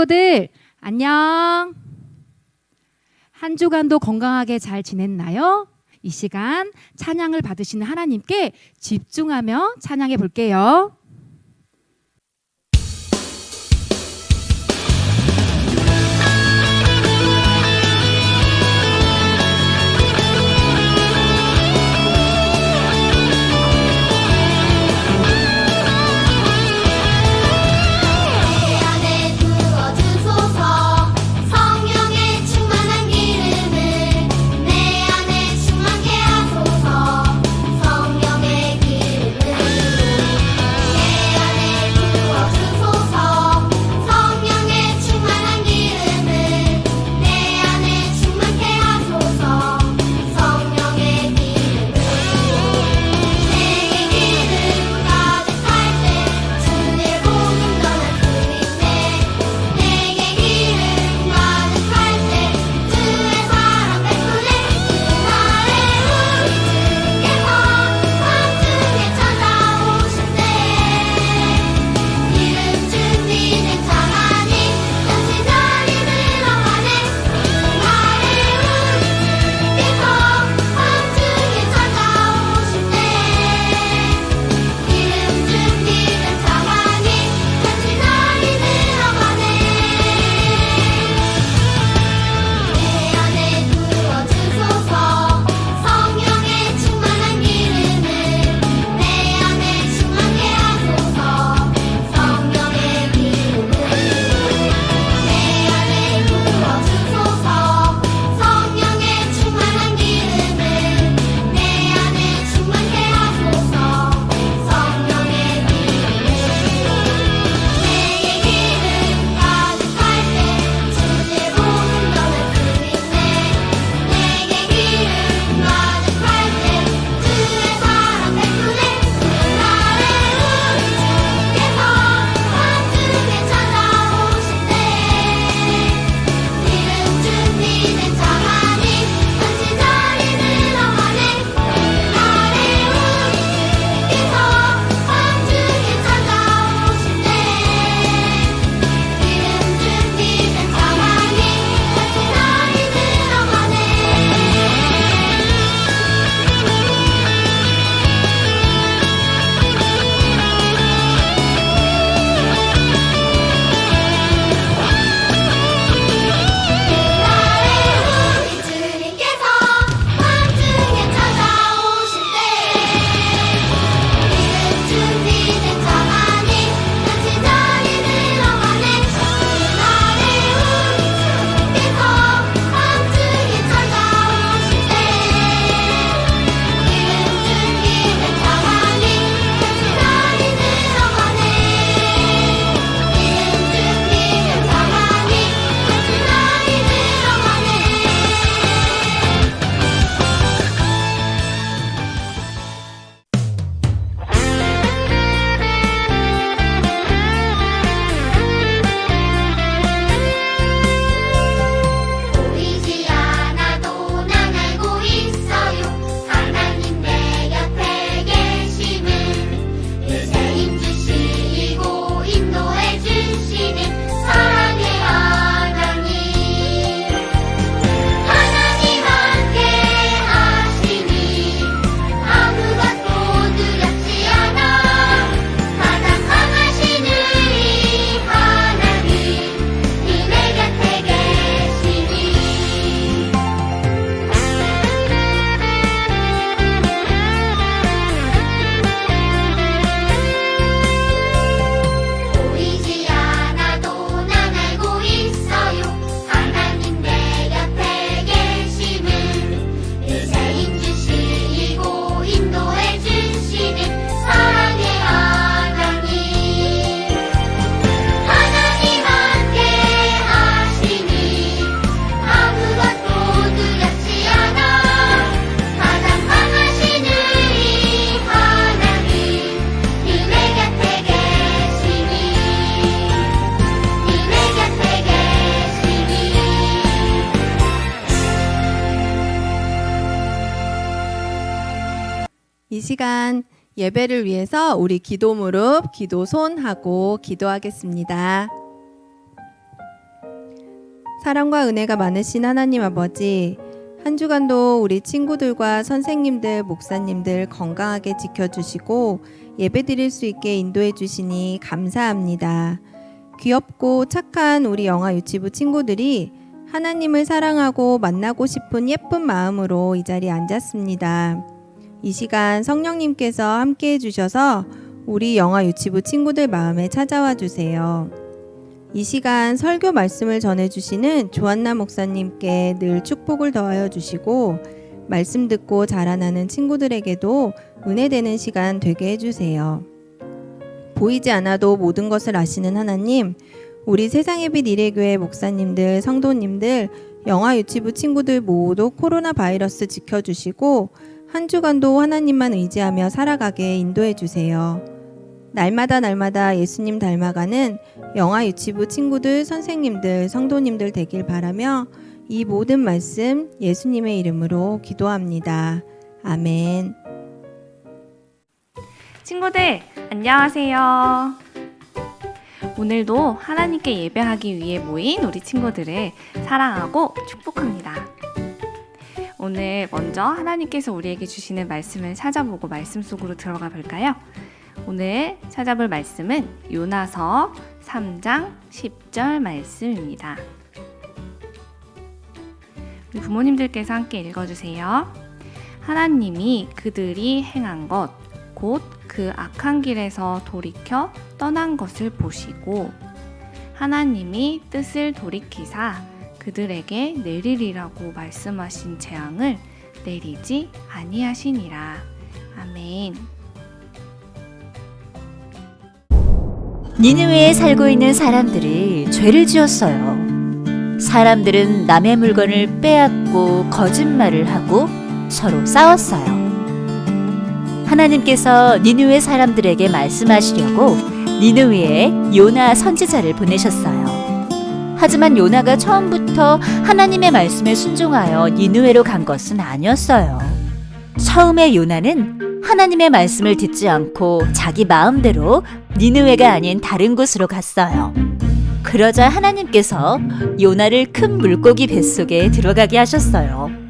친구들 안녕. 한 주간도 건강하게 잘 지냈나요? 이 시간 찬양을 받으시는 하나님께 집중하며 찬양해 볼게요. 이 시간 예배를 위해서 우리 기도 무릎, 기도 손 하고 기도하겠습니다. 사랑과 은혜가 많으신 하나님 아버지, 한 주간도 우리 친구들과 선생님들, 목사님들 건강하게 지켜주시고 예배드릴 수 있게 인도해 주시니 감사합니다. 귀엽고 착한 우리 영아 유치부 친구들이 하나님을 사랑하고 만나고 싶은 예쁜 마음으로 이 자리에 앉았습니다. 이 시간 성령님께서 함께 해주셔서 우리 영아 유치부 친구들 마음에 찾아와 주세요. 이 시간 설교 말씀을 전해주시는 조한나 목사님께 늘 축복을 더하여 주시고 말씀 듣고 자라나는 친구들에게도 은혜되는 시간 되게 해주세요. 보이지 않아도 모든 것을 아시는 하나님, 우리 세상의 빛 이레교회 목사님들, 성도님들, 영아 유치부 친구들 모두 코로나 바이러스 지켜주시고 한 주간도 하나님만 의지하며 살아가게 인도해 주세요. 날마다 예수님 닮아가는 영아 유치부 친구들, 선생님들, 성도님들 되길 바라며 이 모든 말씀 예수님의 이름으로 기도합니다. 아멘. 친구들, 안녕하세요. 오늘도 하나님께 예배하기 위해 모인 우리 친구들을 사랑하고 축복합니다. 오늘 먼저 하나님께서 우리에게 주시는 말씀을 찾아보고 말씀 속으로 들어가 볼까요? 오늘 찾아볼 말씀은 요나서 3장 10절 말씀입니다. 우리 부모님들께서 함께 읽어주세요. 하나님이 그들이 행한 것, 곧 그 악한 길에서 돌이켜 떠난 것을 보시고 하나님이 뜻을 돌이키사 그들에게 내리리라고 말씀하신 재앙을 내리지 아니하시니라. 아멘. 니느웨에 살고 있는 사람들이 죄를 지었어요. 사람들은 남의 물건을 빼앗고 거짓말을 하고 서로 싸웠어요. 하나님께서 니느웨 사람들에게 말씀하시려고 니느웨에 요나 선지자를 보내셨어요. 하지만 요나가 처음부터 하나님의 말씀에 순종하여 니느웨로 간 것은 아니었어요. 처음에 요나는 하나님의 말씀을 듣지 않고 자기 마음대로 니느웨가 아닌 다른 곳으로 갔어요. 그러자 하나님께서 요나를 큰 물고기 뱃속에 들어가게 하셨어요.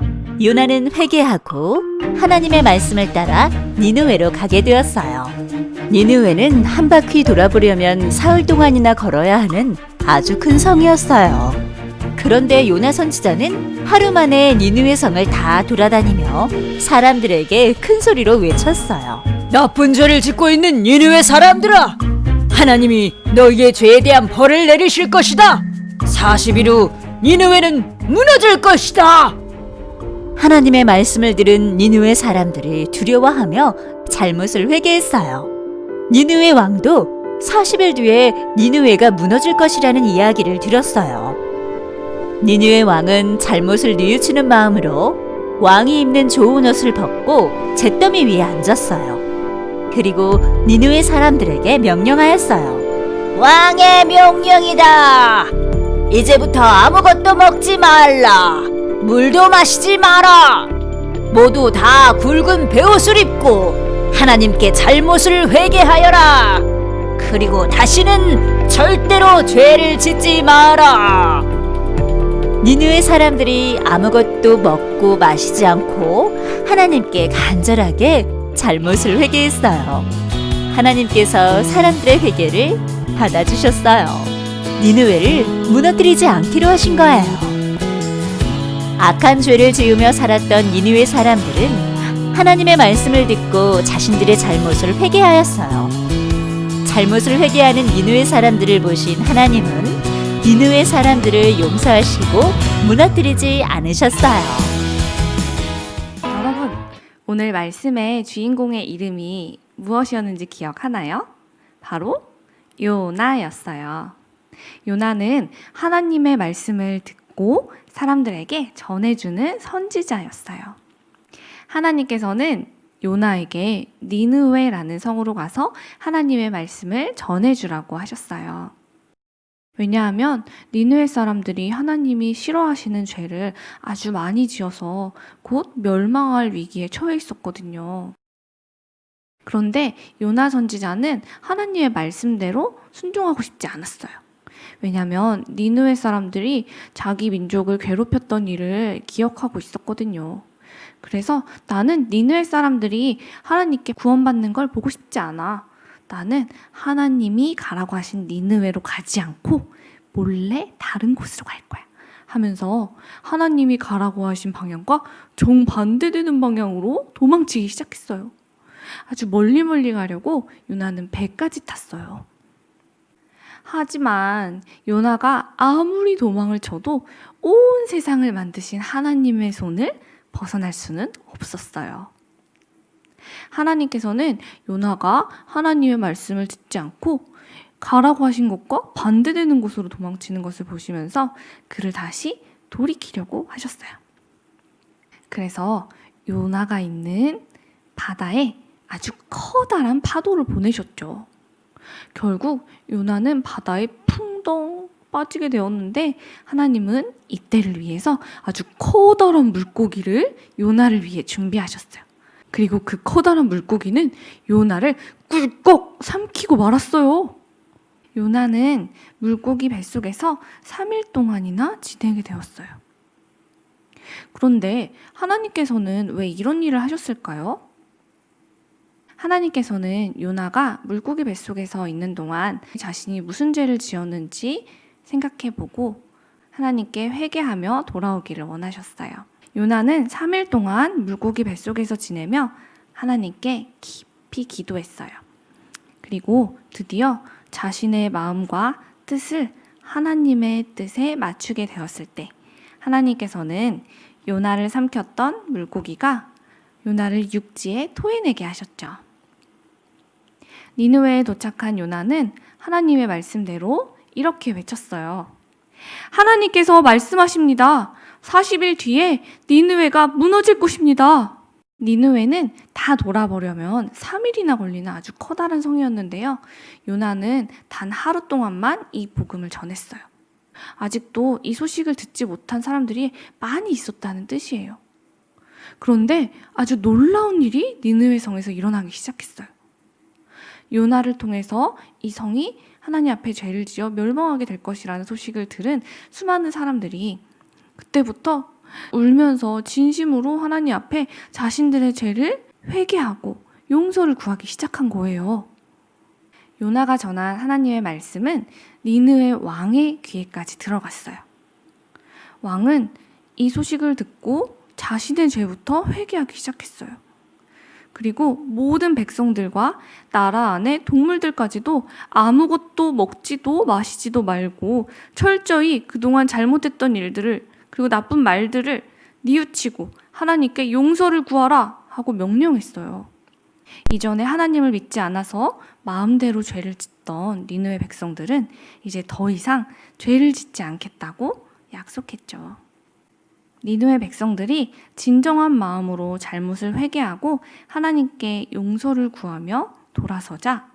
요나는 회개하고 하나님의 말씀을 따라 니느웨로 가게 되었어요. 니느웨는 한 바퀴 돌아보려면 사흘 동안이나 걸어야 하는 아주 큰 성이었어요. 그런데 요나 선지자는 하루 만에 니느웨 성을 다 돌아다니며 사람들에게 큰 소리로 외쳤어요. 나쁜 죄를 짓고 있는 니느웨 사람들아! 하나님이 너희의 죄에 대한 벌을 내리실 것이다! 40일 후 니느웨는 무너질 것이다! 하나님의 말씀을 들은 니느웨 사람들이 두려워하며 잘못을 회개했어요. 니느웨 왕도 40일 뒤에 니느웨가 무너질 것이라는 이야기를 들었어요. 니느웨 왕은 잘못을 뉘우치는 마음으로 왕이 입는 좋은 옷을 벗고 잿더미 위에 앉았어요. 그리고 니느웨 사람들에게 명령하였어요. 왕의 명령이다! 이제부터 아무것도 먹지 말라! 물도 마시지 마라! 모두 다 굵은 베옷을 입고 하나님께 잘못을 회개하여라! 그리고 다시는 절대로 죄를 짓지 마라! 니느웨 사람들이 아무것도 먹고 마시지 않고 하나님께 간절하게 잘못을 회개했어요. 하나님께서 사람들의 회개를 받아주셨어요. 니느웨를 무너뜨리지 않기로 하신 거예요. 악한 죄를 지으며 살았던 니느웨 사람들은 하나님의 말씀을 듣고 자신들의 잘못을 회개하였어요. 잘못을 회개하는 니느웨 사람들을 보신 하나님은 니느웨 사람들을 용서하시고 무너뜨리지 않으셨어요. 여러분, 오늘 말씀의 주인공의 이름이 무엇이었는지 기억하나요? 바로 요나였어요. 요나는 하나님의 말씀을 듣고 사람들에게 전해주는 선지자였어요. 하나님께서는 요나에게 니느웨라는 성으로 가서 하나님의 말씀을 전해주라고 하셨어요. 왜냐하면 니느웨 사람들이 하나님이 싫어하시는 죄를 아주 많이 지어서 곧 멸망할 위기에 처해 있었거든요. 그런데 요나 선지자는 하나님의 말씀대로 순종하고 싶지 않았어요. 왜냐하면 니느웨 사람들이 자기 민족을 괴롭혔던 일을 기억하고 있었거든요. 그래서 나는 니느웨 사람들이 하나님께 구원받는 걸 보고 싶지 않아. 나는 하나님이 가라고 하신 니느웨로 가지 않고 몰래 다른 곳으로 갈 거야 하면서 하나님이 가라고 하신 방향과 정반대되는 방향으로 도망치기 시작했어요. 아주 멀리 가려고 요나는 배까지 탔어요. 하지만 요나가 아무리 도망을 쳐도 온 세상을 만드신 하나님의 손을 벗어날 수는 없었어요. 하나님께서는 요나가 하나님의 말씀을 듣지 않고 가라고 하신 것과 반대되는 곳으로 도망치는 것을 보시면서 그를 다시 돌이키려고 하셨어요. 그래서 요나가 있는 바다에 아주 커다란 파도를 보내셨죠. 결국 요나는 바다에 풍덩 빠지게 되었는데 하나님은 이때를 위해서 아주 커다란 물고기를 요나를 위해 준비하셨어요. 그리고 그 커다란 물고기는 요나를 꿀꺽 삼키고 말았어요. 요나는 물고기 뱃속에서 3일 동안이나 지내게 되었어요. 그런데 하나님께서는 왜 이런 일을 하셨을까요? 하나님께서는 요나가 물고기 뱃속에서 있는 동안 자신이 무슨 죄를 지었는지 생각해보고 하나님께 회개하며 돌아오기를 원하셨어요. 요나는 3일 동안 물고기 뱃속에서 지내며 하나님께 깊이 기도했어요. 그리고 드디어 자신의 마음과 뜻을 하나님의 뜻에 맞추게 되었을 때 하나님께서는 요나를 삼켰던 물고기가 요나를 육지에 토해내게 하셨죠. 니느웨에 도착한 요나는 하나님의 말씀대로 이렇게 외쳤어요. 하나님께서 말씀하십니다. 40일 뒤에 니느웨가 무너질 것입니다. 니느웨는 다 돌아보려면 3일이나 걸리는 아주 커다란 성이었는데요. 요나는 단 하루 동안만 이 복음을 전했어요. 아직도 이 소식을 듣지 못한 사람들이 많이 있었다는 뜻이에요. 그런데 아주 놀라운 일이 니느웨 성에서 일어나기 시작했어요. 요나를 통해서 이 성이 하나님 앞에 죄를 지어 멸망하게 될 것이라는 소식을 들은 수많은 사람들이 그때부터 울면서 진심으로 하나님 앞에 자신들의 죄를 회개하고 용서를 구하기 시작한 거예요. 요나가 전한 하나님의 말씀은 니느웨 왕의 귀에까지 들어갔어요. 왕은 이 소식을 듣고 자신의 죄부터 회개하기 시작했어요. 그리고 모든 백성들과 나라 안의 동물들까지도 아무것도 먹지도 마시지도 말고 철저히 그동안 잘못했던 일들을 그리고 나쁜 말들을 뉘우치고 하나님께 용서를 구하라 하고 명령했어요. 이전에 하나님을 믿지 않아서 마음대로 죄를 짓던 니느웨 백성들은 이제 더 이상 죄를 짓지 않겠다고 약속했죠. 니느웨 백성들이 진정한 마음으로 잘못을 회개하고 하나님께 용서를 구하며 돌아서자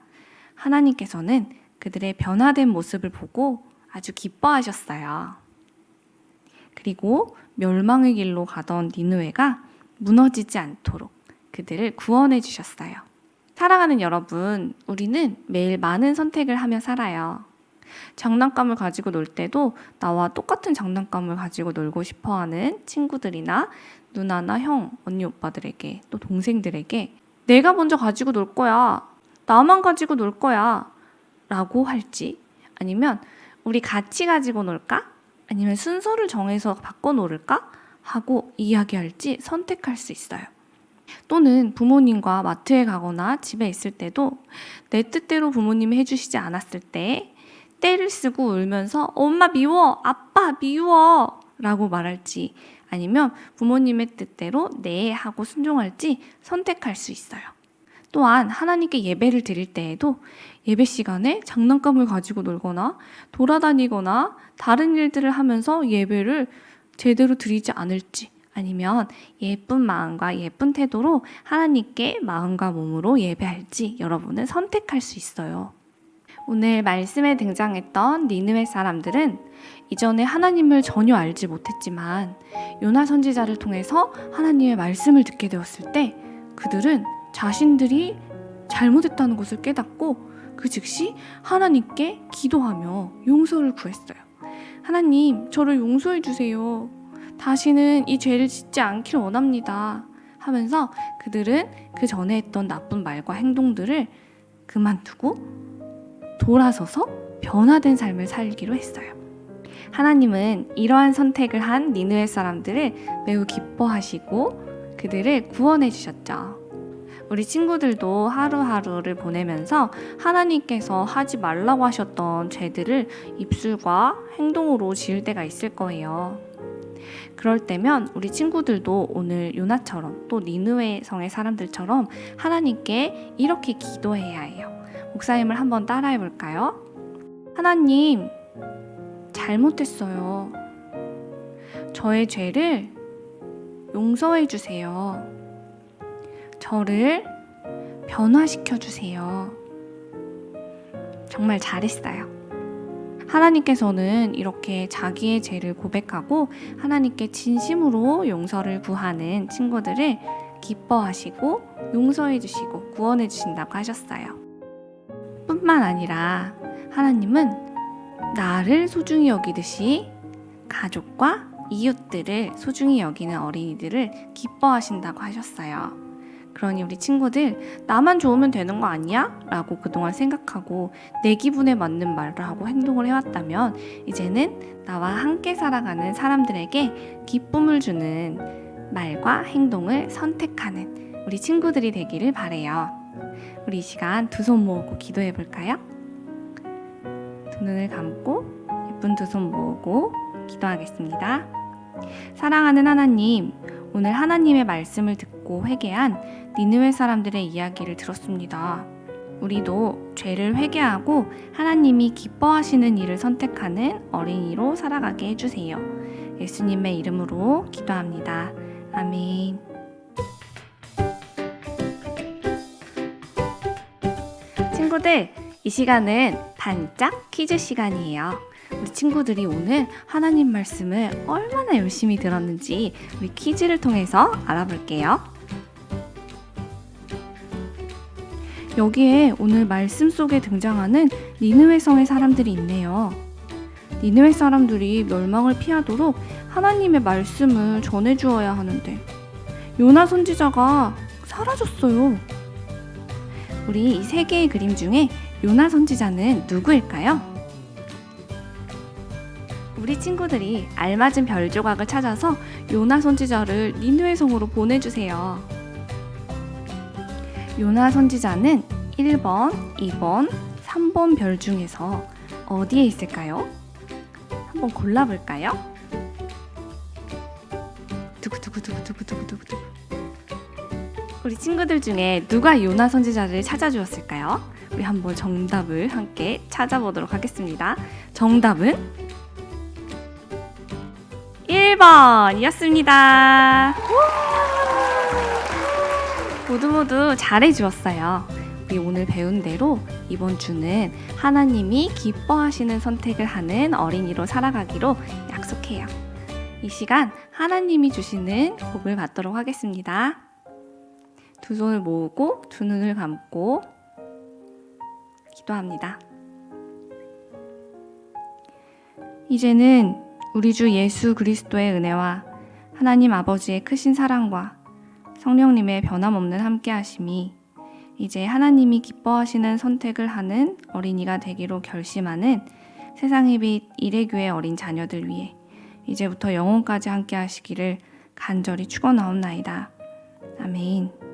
하나님께서는 그들의 변화된 모습을 보고 아주 기뻐하셨어요. 그리고 멸망의 길로 가던 니느웨가 무너지지 않도록 그들을 구원해 주셨어요. 사랑하는 여러분, 우리는 매일 많은 선택을 하며 살아요. 장난감을 가지고 놀 때도 나와 똑같은 장난감을 가지고 놀고 싶어하는 친구들이나 누나나 형, 언니, 오빠들에게 또 동생들에게 내가 먼저 가지고 놀 거야, 나만 가지고 놀 거야 라고 할지, 아니면 우리 같이 가지고 놀까? 아니면 순서를 정해서 바꿔 놓을까? 하고 이야기할지 선택할 수 있어요. 또는 부모님과 마트에 가거나 집에 있을 때도 내 뜻대로 부모님이 해주시지 않았을 때 떼를 쓰고 울면서 엄마 미워, 아빠 미워 라고 말할지, 아니면 부모님의 뜻대로 네 하고 순종할지 선택할 수 있어요. 또한 하나님께 예배를 드릴 때에도 예배 시간에 장난감을 가지고 놀거나 돌아다니거나 다른 일들을 하면서 예배를 제대로 드리지 않을지, 아니면 예쁜 마음과 예쁜 태도로 하나님께 마음과 몸으로 예배할지 여러분은 선택할 수 있어요. 오늘 말씀에 등장했던 니느웨 사람들은 이전에 하나님을 전혀 알지 못했지만 요나 선지자를 통해서 하나님의 말씀을 듣게 되었을 때 그들은 자신들이 잘못했다는 것을 깨닫고 그 즉시 하나님께 기도하며 용서를 구했어요. 하나님, 저를 용서해 주세요. 다시는 이 죄를 짓지 않기를 원합니다. 하면서 그들은 그 전에 했던 나쁜 말과 행동들을 그만두고 돌아서서 변화된 삶을 살기로 했어요. 하나님은 이러한 선택을 한 니느웨 사람들을 매우 기뻐하시고 그들을 구원해 주셨죠. 우리 친구들도 하루하루를 보내면서 하나님께서 하지 말라고 하셨던 죄들을 입술과 행동으로 지을 때가 있을 거예요. 그럴 때면 우리 친구들도 오늘 요나처럼 또 니느웨 성의 사람들처럼 하나님께 이렇게 기도해야 해요. 목사님을 한번 따라해 볼까요? 하나님, 잘못했어요. 저의 죄를 용서해 주세요. 저를 변화시켜 주세요. 정말 잘했어요. 하나님께서는 이렇게 자기의 죄를 고백하고 하나님께 진심으로 용서를 구하는 친구들을 기뻐하시고 용서해 주시고 구원해 주신다고 하셨어요. 뿐만 아니라 하나님은 나를 소중히 여기듯이 가족과 이웃들을 소중히 여기는 어린이들을 기뻐하신다고 하셨어요. 그러니 우리 친구들, 나만 좋으면 되는 거 아니야? 라고 그동안 생각하고 내 기분에 맞는 말을 하고 행동을 해왔다면 이제는 나와 함께 살아가는 사람들에게 기쁨을 주는 말과 행동을 선택하는 우리 친구들이 되기를 바래요. 우리 이 시간 두 손 모으고 기도해 볼까요? 두 눈을 감고 예쁜 두 손 모으고 기도하겠습니다. 사랑하는 하나님, 오늘 하나님의 말씀을 듣고 회개한 니느웨 사람들의 이야기를 들었습니다. 우리도 죄를 회개하고 하나님이 기뻐하시는 일을 선택하는 어린이로 살아가게 해주세요. 예수님의 이름으로 기도합니다. 아멘. 친구들, 이 시간은 반짝 퀴즈 시간이에요. 우리 친구들이 오늘 하나님 말씀을 얼마나 열심히 들었는지 우리 퀴즈를 통해서 알아볼게요. 여기에 오늘 말씀 속에 등장하는 니느웨 성의 사람들이 있네요. 니느웨 사람들이 멸망을 피하도록 하나님의 말씀을 전해주어야 하는데 요나 선지자가 사라졌어요. 우리 이 세 개의 그림 중에 요나 선지자는 누구일까요? 우리 친구들이 알맞은 별 조각을 찾아서 요나 선지자를 니느웨 성으로 보내주세요. 요나 선지자는 1번, 2번, 3번 별 중에서 어디에 있을까요? 한번 골라볼까요? 두구두구두구두구두구두구. 우리 친구들 중에 누가 요나 선지자를 찾아주었을까요? 우리 한번 정답을 함께 찾아보도록 하겠습니다. 정답은 1번이었습니다. 모두 잘해주었어요. 우리 오늘 배운 대로 이번 주는 하나님이 기뻐하시는 선택을 하는 어린이로 살아가기로 약속해요. 이 시간 하나님이 주시는 복을 받도록 하겠습니다. 두 손을 모으고 두 눈을 감고 기도합니다. 이제는 우리 주 예수 그리스도의 은혜와 하나님 아버지의 크신 사랑과 성령님의 변함없는 함께하심이 이제 하나님이 기뻐하시는 선택을 하는 어린이가 되기로 결심하는 세상의 빛 이레교회 어린 자녀들 위해 이제부터 영원까지 함께하시기를 간절히 축원하옵나이다. 아멘.